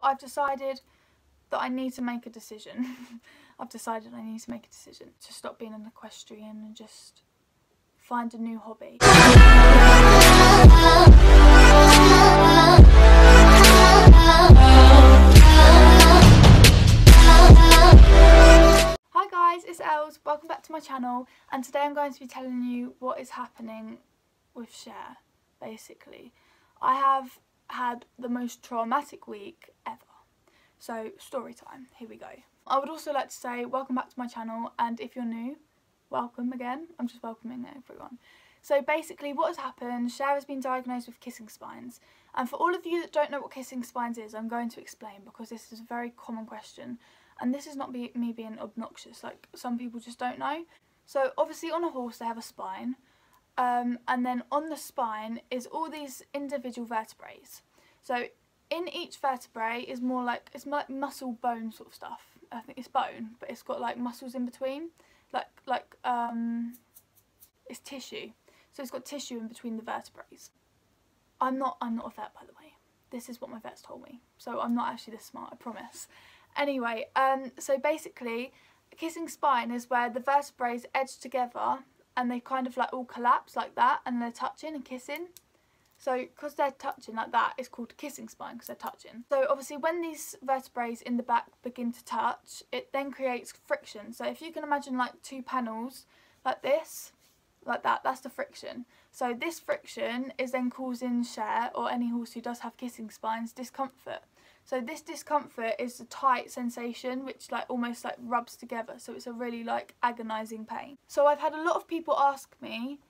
I've decided that I need to make a decision. I've decided I need to make a decision to stop being an equestrian and just find a new hobby. Hi guys, it's Els, welcome back to my channel, and today I'm going to be telling you what is happening with Cher, basically. I have had the most traumatic week ever. So, story time, here we go. I would also like to say welcome back to my channel, and if you're new, welcome again. I'm just welcoming everyone. So basically what has happened, Cher has been diagnosed with kissing spines. And for all of you that don't know what kissing spines is, I'm going to explain because this is a very common question. And this is not me being obnoxious, like some people just don't know. So obviously on a horse they have a spine. And then on the spine is all these individual vertebrae. So in each vertebrae is more like, it's more like muscle bone sort of stuff. I think it's bone, but it's got like muscles in between. It's tissue. So it's got tissue in between the vertebrae. I'm not a vet, by the way. This is what my vet's told me. So I'm not actually this smart, I promise. Anyway, so basically a kissing spine is where the vertebrae edge together and they kind of like all collapse like that, and they're touching and kissing. So because they're touching like that, it's called a kissing spine because they're touching. So obviously when these vertebrae in the back begin to touch, it then creates friction. So if you can imagine like two panels like this, like that, that's the friction. So this friction is then causing Cher, or any horse who does have kissing spines, discomfort. So this discomfort is a tight sensation which like almost like rubs together, so it's a really like agonising pain. So I've had a lot of people ask me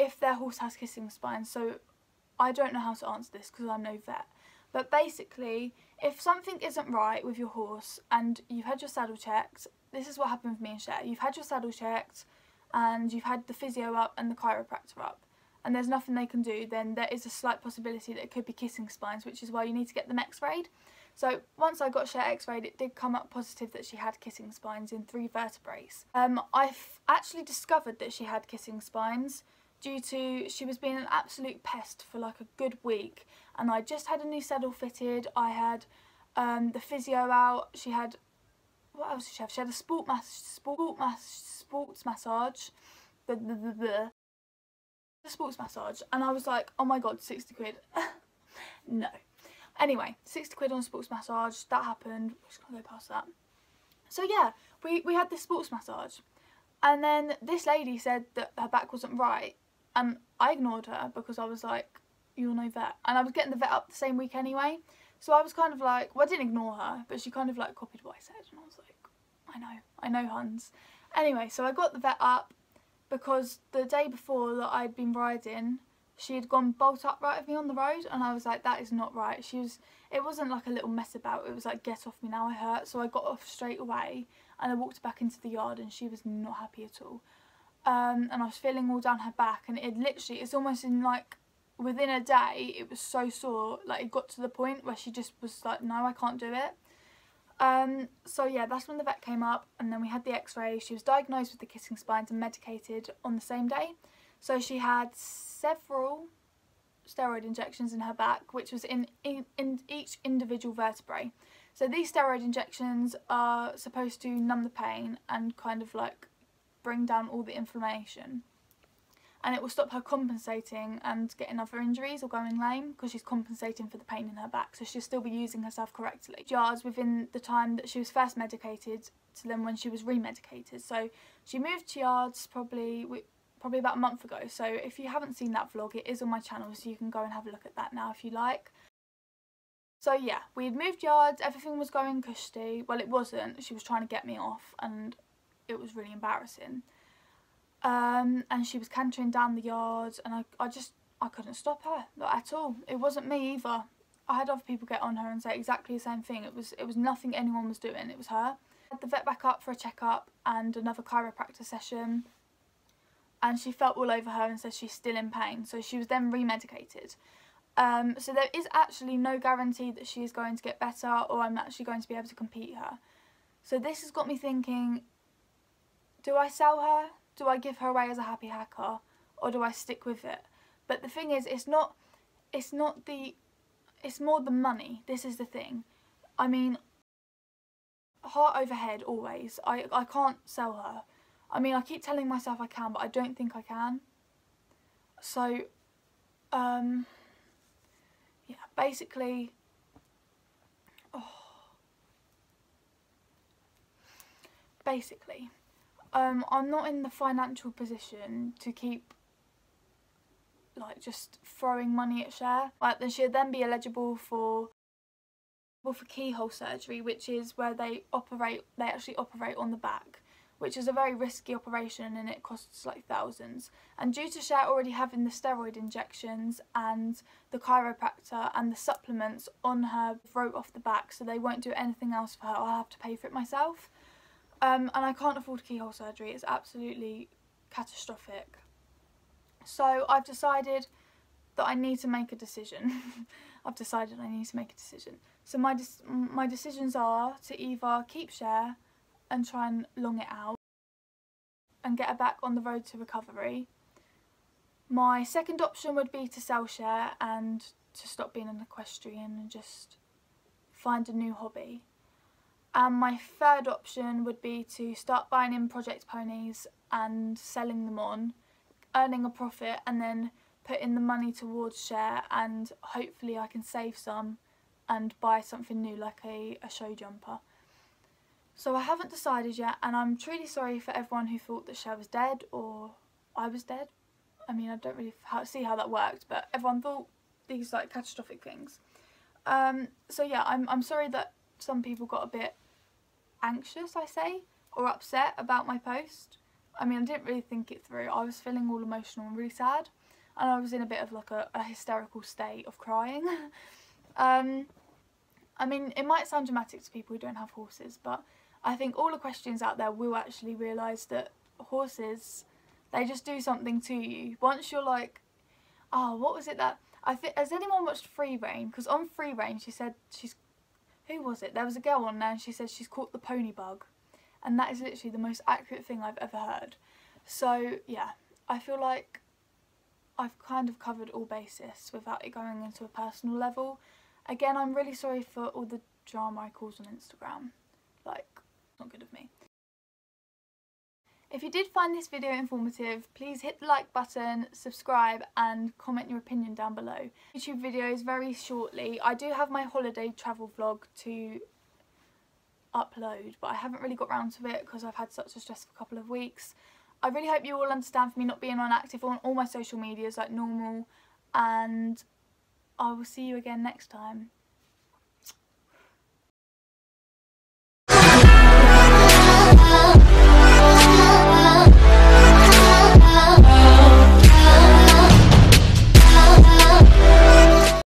if their horse has kissing spines, so I don't know how to answer this because I'm no vet. But basically, if something isn't right with your horse and you've had your saddle checked, this is what happened with me and Cher. You've had your saddle checked and you've had the physio up and the chiropractor up, and there's nothing they can do, then there is a slight possibility that it could be kissing spines, which is why you need to get them x-rayed. So once I got Cher x-rayed, it did come up positive that she had kissing spines in 3 vertebrae. I've actually discovered that she had kissing spines due to she was being an absolute pest for like a good week, and I just had a new saddle fitted. I had the physio out. She had, what else did she have? She had a sports massage. The sports massage, and I was like, oh my god, 60 quid. No. Anyway, 60 quid on a sports massage, that happened. We're just gonna go past that. So yeah, we had this sports massage, and then this lady said that her back wasn't right, and I ignored her because I was like, you're no vet, and I was getting the vet up the same week anyway, so I was kind of like, well, I didn't ignore her, but she kind of like copied what I said, and I was like, I know Hans. Anyway, so I got the vet up because the day before that I'd been riding, she had gone bolt upright with me on the road, and I was like, that is not right. It wasn't like a little mess about, it was like, get off me now, I hurt. So I got off straight away and I walked back into the yard, and she was not happy at all. And I was feeling all down her back, and it's almost in like, within a day, it was so sore, like it got to the point where she just was like, no, I can't do it. So yeah, that's when the vet came up, and then we had the x-ray. She was diagnosed with the kissing spines and medicated on the same day. So she had several steroid injections in her back, which was in each individual vertebrae. So these steroid injections are supposed to numb the pain and kind of like bring down all the inflammation. And it will stop her compensating and getting other injuries or going lame, because she's compensating for the pain in her back, so she'll still be using herself correctly. Yards within the time that she was first medicated to then when she was remedicated. So she moved to yards probably about a month ago. So if you haven't seen that vlog, it is on my channel, so you can go and have a look at that now if you like. So yeah, we had moved yards, everything was going cushy. Well, it wasn't. She was trying to get me off, and it was really embarrassing. And she was cantering down the yard, and I couldn't stop her, not at all. It wasn't me either. I had other people get on her and say exactly the same thing. It was nothing anyone was doing, it was her. I had the vet back up for a checkup and another chiropractor session, and she felt all over her and said she's still in pain, so she was then remedicated. So there is actually no guarantee that she is going to get better, or I'm actually going to be able to compete her. So this has got me thinking, do I sell her? Do I give her away as a happy hacker, or do I stick with it? But the thing is, it's more the money. This is the thing. I mean, heart over head always. I can't sell her. I mean, I keep telling myself I can, but I don't think I can. So, yeah, basically, I'm not in the financial position to keep like just throwing money at Cher. Like, then she'd then be eligible for keyhole surgery, which is where they actually operate on the back, which is a very risky operation and it costs like thousands. And due to Cher already having the steroid injections and the chiropractor and the supplements on her throat off the back, so they won't do anything else for her, I'll have to pay for it myself. And I can't afford keyhole surgery, it's absolutely catastrophic. So I've decided that I need to make a decision. I've decided I need to make a decision. So my decisions are to either keep Cher and try and long it out and get her back on the road to recovery. My second option would be to sell Cher and to stop being an equestrian and just find a new hobby. And my third option would be to start buying in project ponies and selling them on, earning a profit, and then putting the money towards Cher, and hopefully I can save some and buy something new like a show jumper. So I haven't decided yet, and I'm truly sorry for everyone who thought that Cher was dead or I was dead. I mean, I don't really see how that worked, but everyone thought these like catastrophic things. So yeah, I'm sorry that some people got a bit anxious, I say, or upset about my post. I mean, I didn't really think it through. I was feeling all emotional and really sad, and I was in a bit of like a hysterical state of crying. I mean, it might sound dramatic to people who don't have horses, but I think all equestrians out there will actually realise that horses, they just do something to you. Once you're like, oh, what was it that... has anyone watched Free Rein? Because on Free Rein she said who was it? There was a girl on there and she said she's caught the pony bug. And that is literally the most accurate thing I've ever heard. So, yeah, I feel like I've kind of covered all bases without it going into a personal level. Again, I'm really sorry for all the drama I caused on Instagram. Like, it's not good of me. If you did find this video informative, please hit the like button, subscribe and comment your opinion down below. YouTube videos very shortly. I do have my holiday travel vlog to upload, but I haven't really got around to it because I've had such a stressful couple of weeks. I really hope you all understand for me not being on active on all my social medias like normal, and I will see you again next time.